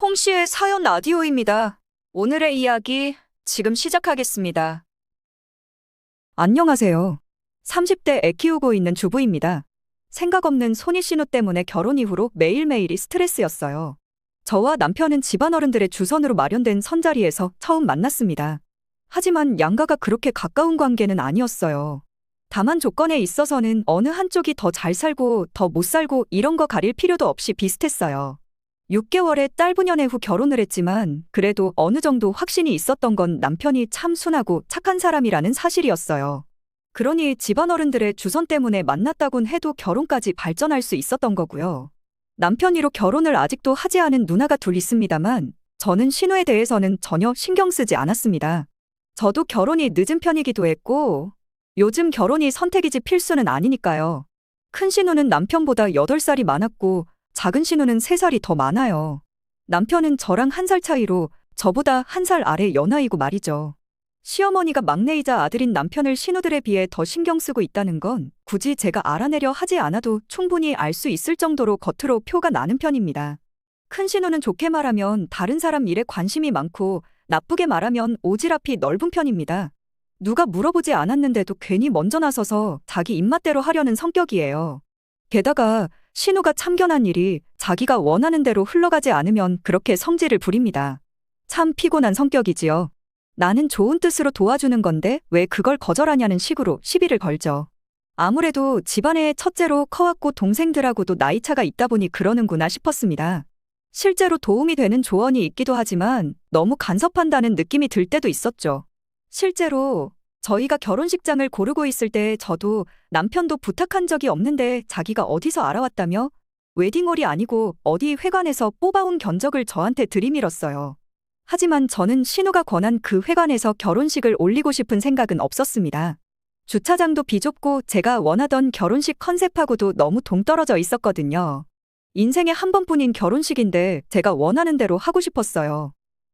홍씨의 사연 라디오입니다. 오늘의 이야기 지금 시작하겠습니다. 안녕하세요. 30대 애 키우고 있는 주부입니다. 생각 없는 손이신우 때문에 결혼 이후로 매일매일이 스트레스였어요. 저와 남편은 집안어른들의 주선으로 마련된 선자리에서 처음 만났습니다. 하지만 양가가 그렇게 가까운 관계는 아니었어요. 다만 조건에 있어서는 어느 한쪽이 더 잘 살고 더 못 살고 이런 거 가릴 필요도 없이 비슷했어요. 6개월의 짧은 연애 후 결혼을 했지만 그래도 어느 정도 확신이 있었던 건 남편이 참 순하고 착한 사람이라는 사실이었어요. 그러니 집안어른들의 주선 때문에 만났다곤 해도 결혼까지 발전할 수 있었던 거고요. 남편이로 결혼을 아직도 하지 않은 누나가 둘 있습니다만 저는 신우에 대해서는 전혀 신경 쓰지 않았습니다. 저도 결혼이 늦은 편이기도 했고 요즘 결혼이 선택이지 필수는 아니니까요. 큰 신우는 남편보다 8살이 많았고 작은 신우는 3살이 더 많아요. 남편은 저랑 1살 차이로 저보다 1살 아래 연하이고 말이죠. 시어머니가 막내이자 아들인 남편을 신우들에 비해 더 신경 쓰고 있다는 건 굳이 제가 알아내려 하지 않아도 충분히 알 수 있을 정도로 겉으로 표가 나는 편입니다. 큰 신우는 좋게 말하면 다른 사람 일에 관심이 많고 나쁘게 말하면 오지랖이 넓은 편입니다. 누가 물어보지 않았는데도 괜히 먼저 나서서 자기 입맛대로 하려는 성격이에요. 게다가 신우가 참견한 일이 자기가 원하는 대로 흘러가지 않으면 그렇게 성질을 부립니다. 참 피곤한 성격이지요. 나는 좋은 뜻으로 도와주는 건데 왜 그걸 거절하냐는 식으로 시비를 걸죠. 아무래도 집안의 첫째로 커왔고 동생들하고도 나이차가 있다 보니 그러는구나 싶었습니다. 실제로 도움이 되는 조언이 있기도 하지만 너무 간섭한다는 느낌이 들 때도 있었죠. 실제로 저희가 결혼식장을 고르고 있을 때 저도 남편도 부탁한 적이 없는데 자기가 어디서 알아왔다며 웨딩홀이 아니고 어디 회관에서 뽑아온 견적을 저한테 들이밀었어요. 하지만 저는 신우가 권한 그 회관에서 결혼식을 올리고 싶은 생각은 없었습니다. 주차장도 비좁고 제가 원하던 결혼식 컨셉하고도 너무 동떨어져 있었거든요. 인생에 한 번뿐인 결혼식인데 제가 원하는 대로 하고 싶었어요.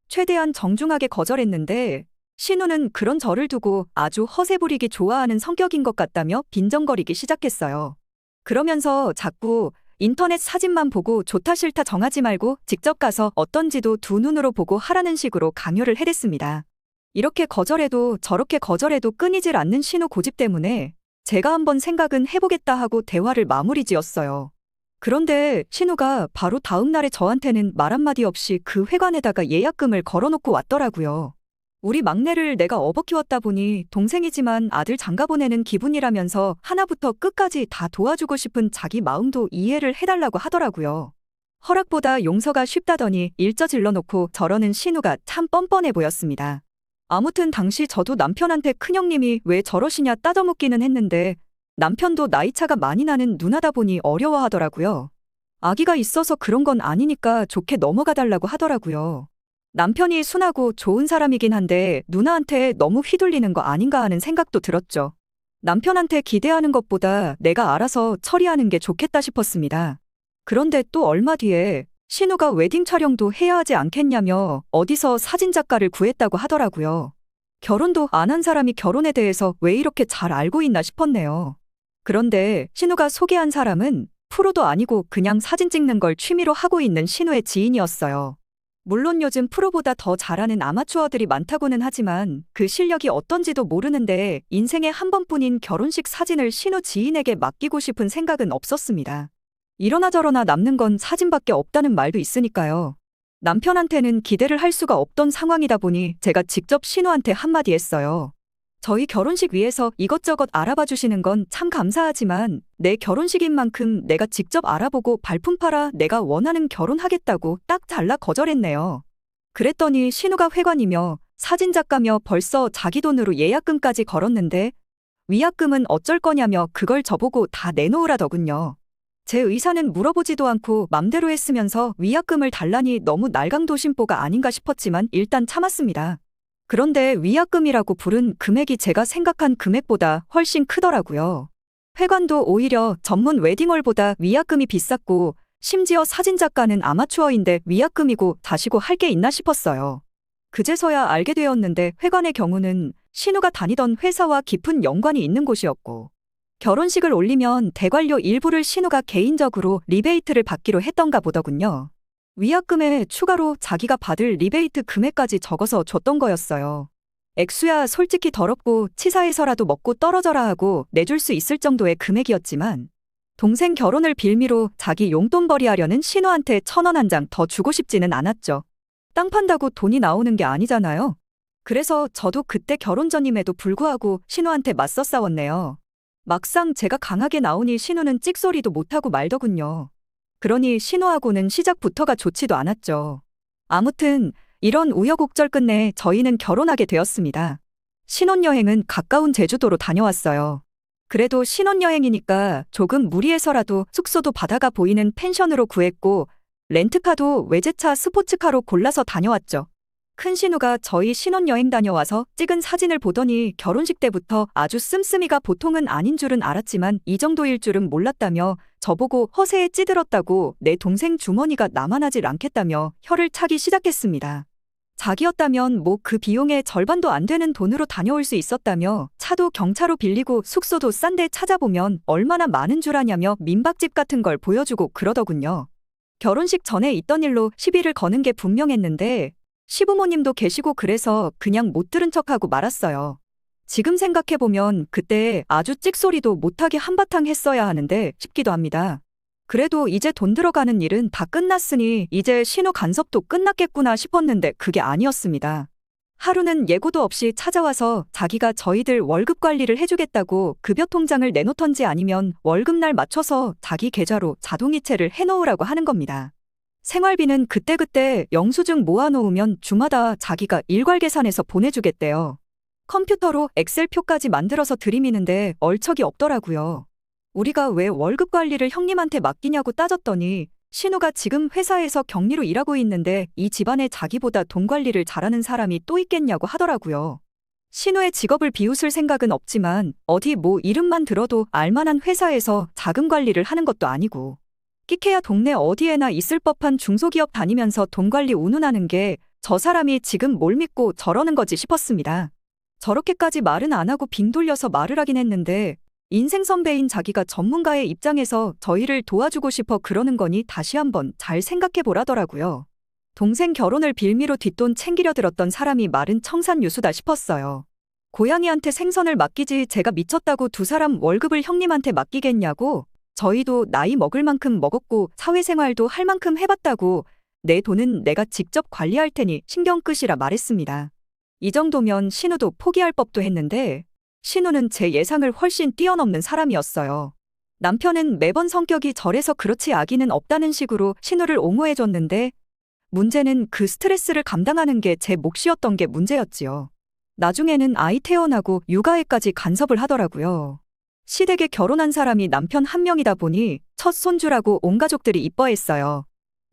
최대한 정중하게 거절했는데 신우는 그런 저를 두고 아주 허세 부리기 좋아하는 성격인 것 같다며 빈정거리기 시작했어요. 그러면서 자꾸 인터넷 사진만 보고 좋다 싫다 정하지 말고 직접 가서 어떤지도 두 눈으로 보고 하라는 식으로 강요를 해댔습니다. 이렇게 거절해도 저렇게 거절해도 끊이질 않는 신우 고집 때문에 제가 한번 생각은 해보겠다 하고 대화를 마무리 지었어요. 그런데 신우가 바로 다음 날에 저한테는 말 한마디 없이 그 회관에다가 예약금을 걸어놓고 왔더라고요. 우리 막내를 내가 업어 키웠다 보니 동생이지만 아들 장가 보내는 기분이라면서 하나부터 끝까지 다 도와주고 싶은 자기 마음도 이해를 해달라고 하더라고요. 허락보다 용서가 쉽다더니 일저 질러놓고 저러는 신우가 참 뻔뻔해 보였습니다. 아무튼 당시 저도 남편한테 큰형님이 왜 저러시냐 따져묻기는 했는데 남편도 나이차가 많이 나는 누나다 보니 어려워하더라고요. 아기가 있어서 그런 건 아니니까 좋게 넘어가달라고 하더라고요. 남편이 순하고 좋은 사람이긴 한데 누나한테 너무 휘둘리는 거 아닌가 하는 생각도 들었죠. 남편한테 기대하는 것보다 내가 알아서 처리하는 게 좋겠다 싶었습니다. 그런데 또 얼마 뒤에 신우가 웨딩 촬영도 해야 하지 않겠냐며 어디서 사진작가를 구했다고 하더라고요. 결혼도 안 한 사람이 결혼에 대해서 왜 이렇게 잘 알고 있나 싶었네요. 그런데 신우가 소개한 사람은 프로도 아니고 그냥 사진 찍는 걸 취미로 하고 있는 신우의 지인이었어요. 물론 요즘 프로보다 더 잘하는 아마추어들이 많다고는 하지만 그 실력이 어떤지도 모르는데 인생에 한 번뿐인 결혼식 사진을 신우 지인에게 맡기고 싶은 생각은 없었습니다. 이러나 저러나 남는 건 사진밖에 없다는 말도 있으니까요. 남편한테는 기대를 할 수가 없던 상황이다 보니 제가 직접 신우한테 한마디 했어요. 저희 결혼식 위해서 이것저것 알아봐 주시는 건 참 감사하지만 내 결혼식인 만큼 내가 직접 알아보고 발품 팔아 내가 원하는 결혼하겠다고 딱 잘라 거절했네요. 그랬더니 신우가 회관이며 사진작가며 벌써 자기 돈으로 예약금까지 걸었는데 위약금은 어쩔 거냐며 그걸 저보고 다 내놓으라더군요. 제 의사는 물어보지도 않고 맘대로 했으면서 위약금을 달라니 너무 날강도심보가 아닌가 싶었지만 일단 참았습니다. 그런데 위약금이라고 부른 금액이 제가 생각한 금액보다 훨씬 크더라고요. 회관도 오히려 전문 웨딩홀보다 위약금이 비쌌고 심지어 사진작가는 아마추어인데 위약금이고 다시고 할 게 있나 싶었어요. 그제서야 알게 되었는데 회관의 경우는 신우가 다니던 회사와 깊은 연관이 있는 곳이었고 결혼식을 올리면 대관료 일부를 신우가 개인적으로 리베이트를 받기로 했던가 보더군요. 위약금에 추가로 자기가 받을 리베이트 금액까지 적어서 줬던 거였어요. 액수야 솔직히 더럽고 치사해서라도 먹고 떨어져라 하고 내줄 수 있을 정도의 금액이었지만 동생 결혼을 빌미로 자기 용돈벌이 하려는 신우한테 1,000원 한 장 더 주고 싶지는 않았죠. 땅 판다고 돈이 나오는 게 아니잖아요. 그래서 저도 그때 결혼 전임에도 불구하고 신우한테 맞서 싸웠네요. 막상 제가 강하게 나오니 신우는 찍소리도 못하고 말더군요. 그러니 신우하고는 시작부터가 좋지도 않았죠. 아무튼 이런 우여곡절 끝내 저희는 결혼하게 되었습니다. 신혼여행은 가까운 제주도로 다녀왔어요. 그래도 신혼여행이니까 조금 무리해서라도 숙소도 바다가 보이는 펜션으로 구했고 렌트카도 외제차 스포츠카로 골라서 다녀왔죠. 큰 신우가 저희 신혼여행 다녀와서 찍은 사진을 보더니 결혼식 때부터 아주 씀씀이가 보통은 아닌 줄은 알았지만 이 정도일 줄은 몰랐다며 저보고 허세에 찌들었다고 내 동생 주머니가 나만하질 않겠다며 혀를 차기 시작했습니다. 자기였다면 뭐 그 비용의 절반도 안 되는 돈으로 다녀올 수 있었다며 차도 경차로 빌리고 숙소도 싼 데 찾아보면 얼마나 많은 줄 아냐며 민박집 같은 걸 보여주고 그러더군요. 결혼식 전에 있던 일로 시비를 거는 게 분명했는데 시부모님도 계시고 그래서 그냥 못 들은 척하고 말았어요. 지금 생각해보면 그때 아주 찍소리도 못하게 한바탕 했어야 하는데 싶기도 합니다. 그래도 이제 돈 들어가는 일은 다 끝났으니 이제 신우 간섭도 끝났겠구나 싶었는데 그게 아니었습니다. 하루는 예고도 없이 찾아와서 자기가 저희들 월급 관리를 해주겠다고 급여 통장을 내놓던지 아니면 월급날 맞춰서 자기 계좌로 자동이체를 해놓으라고 하는 겁니다. 생활비는 그때그때 영수증 모아놓으면 주마다 자기가 일괄 계산해서 보내주겠대요. 컴퓨터로 엑셀표까지 만들어서 들이미는데 얼척이 없더라고요. 우리가 왜 월급 관리를 형님한테 맡기냐고 따졌더니 신우가 지금 회사에서 격리로 일하고 있는데 이 집안에 자기보다 돈 관리를 잘하는 사람이 또 있겠냐고 하더라고요. 신우의 직업을 비웃을 생각은 없지만 어디 뭐 이름만 들어도 알만한 회사에서 자금 관리를 하는 것도 아니고 끼케야 동네 어디에나 있을 법한 중소기업 다니면서 돈 관리 운운하는 게 저 사람이 지금 뭘 믿고 저러는 거지 싶었습니다. 저렇게까지 말은 안 하고 빙 돌려서 말을 하긴 했는데 인생 선배인 자기가 전문가의 입장에서 저희를 도와주고 싶어 그러는 거니 다시 한번 잘 생각해 보라더라고요. 동생 결혼을 빌미로 뒷돈 챙기려 들었던 사람이 말은 청산유수다 싶었어요. 고양이한테 생선을 맡기지 제가 미쳤다고 두 사람 월급을 형님한테 맡기겠냐고 저희도 나이 먹을 만큼 먹었고 사회생활도 할 만큼 해봤다고 내 돈은 내가 직접 관리할 테니 신경 끄시라 말했습니다. 이 정도면 신우도 포기할 법도 했는데 신우는 제 예상을 훨씬 뛰어넘는 사람이었어요. 남편은 매번 성격이 저래서 그렇지 아기는 없다는 식으로 신우를 옹호해줬는데 문제는 그 스트레스를 감당하는 게 제 몫이었던 게 문제였지요. 나중에는 아이 태어나고 육아에까지 간섭을 하더라고요. 시댁에 결혼한 사람이 남편 한 명이다 보니 첫 손주라고 온 가족들이 이뻐했어요.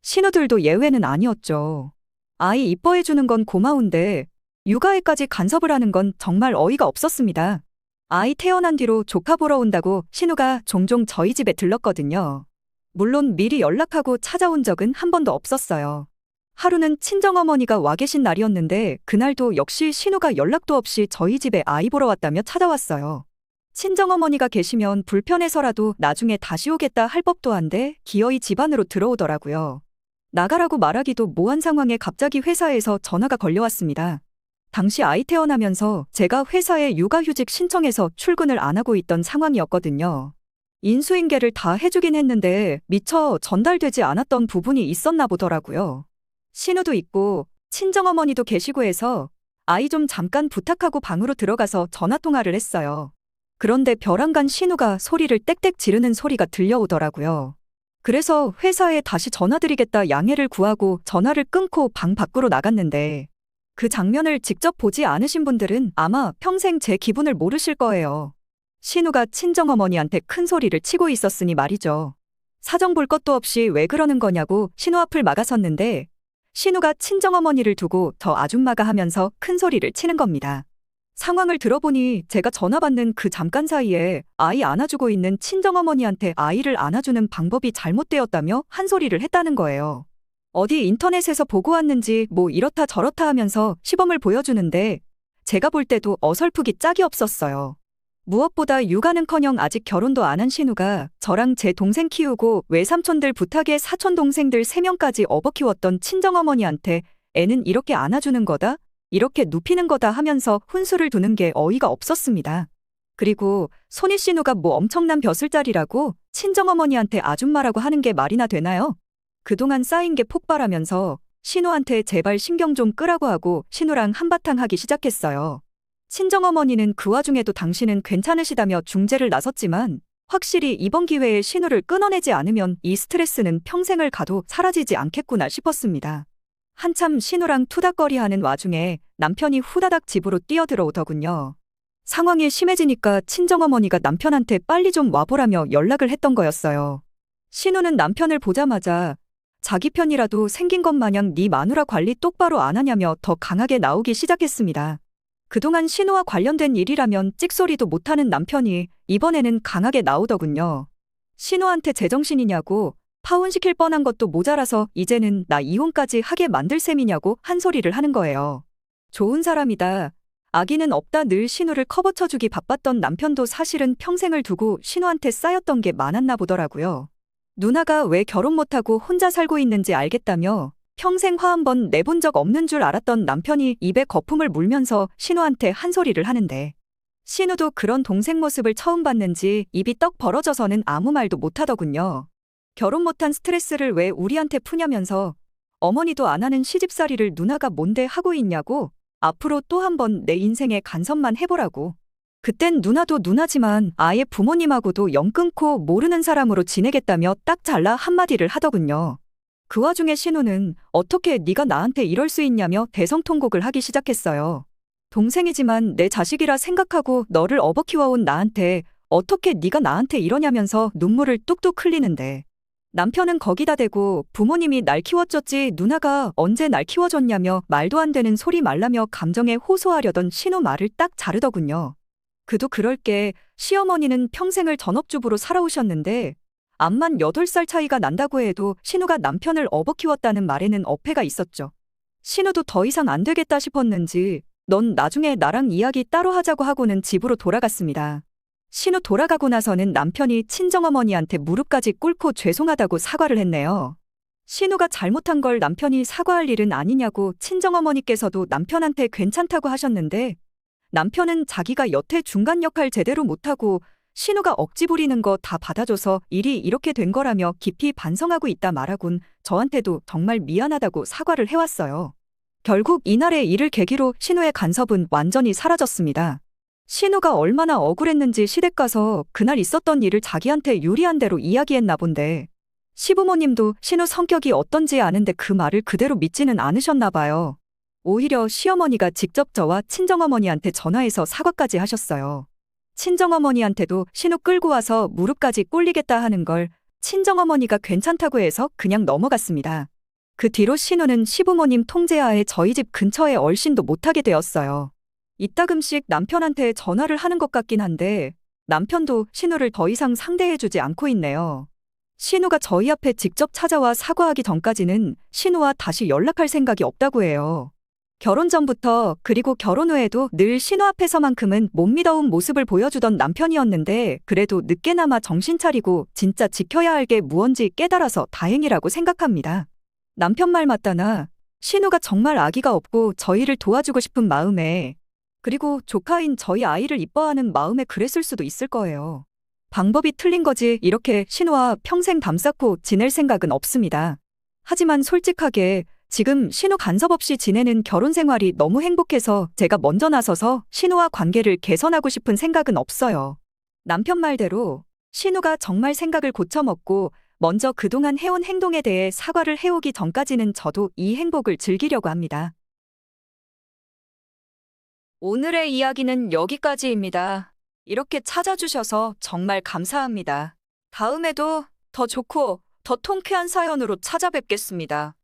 신우들도 예외는 아니었죠. 아이 이뻐해주는 건 고마운데 육아에까지 간섭을 하는 건 정말 어이가 없었습니다. 아이 태어난 뒤로 조카 보러 온다고 신우가 종종 저희 집에 들렀거든요. 물론 미리 연락하고 찾아온 적은 한 번도 없었어요. 하루는 친정어머니가 와 계신 날이었는데 그날도 역시 신우가 연락도 없이 저희 집에 아이 보러 왔다며 찾아왔어요. 친정어머니가 계시면 불편해서라도 나중에 다시 오겠다 할 법도 한데 기어이 집 안으로 들어오더라고요. 나가라고 말하기도 뭐한 상황에 갑자기 회사에서 전화가 걸려왔습니다. 당시 아이 태어나면서 제가 회사에 육아휴직 신청해서 출근을 안 하고 있던 상황이었거든요. 인수인계를 다 해주긴 했는데 미처 전달되지 않았던 부분이 있었나 보더라고요. 신우도 있고 친정어머니도 계시고 해서 아이 좀 잠깐 부탁하고 방으로 들어가서 전화통화를 했어요. 그런데 벼랑간 신우가 소리를 떽떽 지르는 소리가 들려오더라고요. 그래서 회사에 다시 전화드리겠다 양해를 구하고 전화를 끊고 방 밖으로 나갔는데 그 장면을 직접 보지 않으신 분들은 아마 평생 제 기분을 모르실 거예요. 신우가 친정어머니한테 큰 소리를 치고 있었으니 말이죠. 사정 볼 것도 없이 왜 그러는 거냐고 신우 앞을 막아섰는데 신우가 친정어머니를 두고 저 아줌마가 하면서 큰 소리를 치는 겁니다. 상황을 들어보니 제가 전화 받는 그 잠깐 사이에 아이 안아주고 있는 친정어머니한테 아이를 안아주는 방법이 잘못되었다며 한 소리를 했다는 거예요. 어디 인터넷에서 보고 왔는지 뭐 이렇다 저렇다 하면서 시범을 보여주는데 제가 볼 때도 어설프기 짝이 없었어요. 무엇보다 육아는커녕 아직 결혼도 안 한 신우가 저랑 제 동생 키우고 외삼촌들 부탁에 사촌 동생들 3명까지 업어 키웠던 친정어머니한테 애는 이렇게 안아주는 거다? 이렇게 눕히는 거다 하면서 훈수를 두는 게 어이가 없었습니다. 그리고 손희 신우가 뭐 엄청난 벼슬자리라고 친정어머니한테 아줌마라고 하는 게 말이나 되나요? 그동안 쌓인 게 폭발하면서 신우한테 제발 신경 좀 끄라고 하고 신우랑 한바탕 하기 시작했어요. 친정어머니는 그 와중에도 당신은 괜찮으시다며 중재를 나섰지만 확실히 이번 기회에 신우를 끊어내지 않으면 이 스트레스는 평생을 가도 사라지지 않겠구나 싶었습니다. 한참 신우랑 투닥거리하는 와중에 남편이 후다닥 집으로 뛰어들어오더군요. 상황이 심해지니까 친정어머니가 남편한테 빨리 좀 와보라며 연락을 했던 거였어요. 신우는 남편을 보자마자 자기 편이라도 생긴 것 마냥 네 마누라 관리 똑바로 안 하냐며 더 강하게 나오기 시작했습니다. 그동안 신우와 관련된 일이라면 찍소리도 못하는 남편이 이번에는 강하게 나오더군요. 신우한테 제정신이냐고, 파혼시킬 뻔한 것도 모자라서 이제는 나 이혼까지 하게 만들 셈이냐고 한 소리를 하는 거예요. 좋은 사람이다. 아기는 없다 늘 신우를 커버쳐주기 바빴던 남편도 사실은 평생을 두고 신우한테 쌓였던 게 많았나 보더라고요. 누나가 왜 결혼 못하고 혼자 살고 있는지 알겠다며 평생 화 한 번 내본 적 없는 줄 알았던 남편이 입에 거품을 물면서 신우한테 한 소리를 하는데 신우도 그런 동생 모습을 처음 봤는지 입이 떡 벌어져서는 아무 말도 못하더군요. 결혼 못한 스트레스를 왜 우리한테 푸냐면서 어머니도 안 하는 시집살이를 누나가 뭔데 하고 있냐고 앞으로 또 한 번 내 인생에 간섭만 해보라고. 그땐 누나도 누나지만 아예 부모님하고도 영 끊고 모르는 사람으로 지내겠다며 딱 잘라 한마디를 하더군요. 그 와중에 신우는 어떻게 네가 나한테 이럴 수 있냐며 대성통곡을 하기 시작했어요. 동생이지만 내 자식이라 생각하고 너를 업어 키워온 나한테 어떻게 네가 나한테 이러냐면서 눈물을 뚝뚝 흘리는데 남편은 거기다 대고 부모님이 날 키워줬지 누나가 언제 날 키워줬냐며 말도 안 되는 소리 말라며 감정에 호소하려던 신우 말을 딱 자르더군요. 그도 그럴 게 시어머니는 평생을 전업주부로 살아오셨는데 암만 8살 차이가 난다고 해도 신우가 남편을 업어 키웠다는 말에는 어폐가 있었죠. 신우도 더 이상 안 되겠다 싶었는지 넌 나중에 나랑 이야기 따로 하자고 하고는 집으로 돌아갔습니다. 신우 돌아가고 나서는 남편이 친정어머니한테 무릎까지 꿇고 죄송하다고 사과를 했네요. 신우가 잘못한 걸 남편이 사과할 일은 아니냐고 친정어머니께서도 남편한테 괜찮다고 하셨는데 남편은 자기가 여태 중간 역할 제대로 못하고 신우가 억지 부리는 거 다 받아줘서 일이 이렇게 된 거라며 깊이 반성하고 있다 말하곤 저한테도 정말 미안하다고 사과를 해왔어요. 결국 이날의 일을 계기로 신우의 간섭은 완전히 사라졌습니다. 신우가 얼마나 억울했는지 시댁 가서 그날 있었던 일을 자기한테 유리한 대로 이야기했나 본데 시부모님도 신우 성격이 어떤지 아는데 그 말을 그대로 믿지는 않으셨나 봐요. 오히려 시어머니가 직접 저와 친정어머니한테 전화해서 사과까지 하셨어요. 친정어머니한테도 신우 끌고 와서 무릎까지 꿇리겠다 하는 걸 친정어머니가 괜찮다고 해서 그냥 넘어갔습니다. 그 뒤로 신우는 시부모님 통제하에 저희 집 근처에 얼씬도 못하게 되었어요. 이따금씩 남편한테 전화를 하는 것 같긴 한데 남편도 신우를 더 이상 상대해주지 않고 있네요. 신우가 저희 앞에 직접 찾아와 사과하기 전까지는 신우와 다시 연락할 생각이 없다고 해요. 결혼 전부터 그리고 결혼 후에도 늘 신우 앞에서만큼은 못 믿어온 모습을 보여주던 남편이었는데 그래도 늦게나마 정신 차리고 진짜 지켜야 할 게 무언지 깨달아서 다행이라고 생각합니다. 남편 말 맞다나 신우가 정말 아기가 없고 저희를 도와주고 싶은 마음에 그리고 조카인 저희 아이를 이뻐하는 마음에 그랬을 수도 있을 거예요. 방법이 틀린 거지 이렇게 신우와 평생 담쌓고 지낼 생각은 없습니다. 하지만 솔직하게 지금 신우 간섭 없이 지내는 결혼 생활이 너무 행복해서 제가 먼저 나서서 신우와 관계를 개선하고 싶은 생각은 없어요. 남편 말대로 신우가 정말 생각을 고쳐먹고 먼저 그동안 해온 행동에 대해 사과를 해오기 전까지는 저도 이 행복을 즐기려고 합니다. 오늘의 이야기는 여기까지입니다. 이렇게 찾아주셔서 정말 감사합니다. 다음에도 더 좋고 더 통쾌한 사연으로 찾아뵙겠습니다.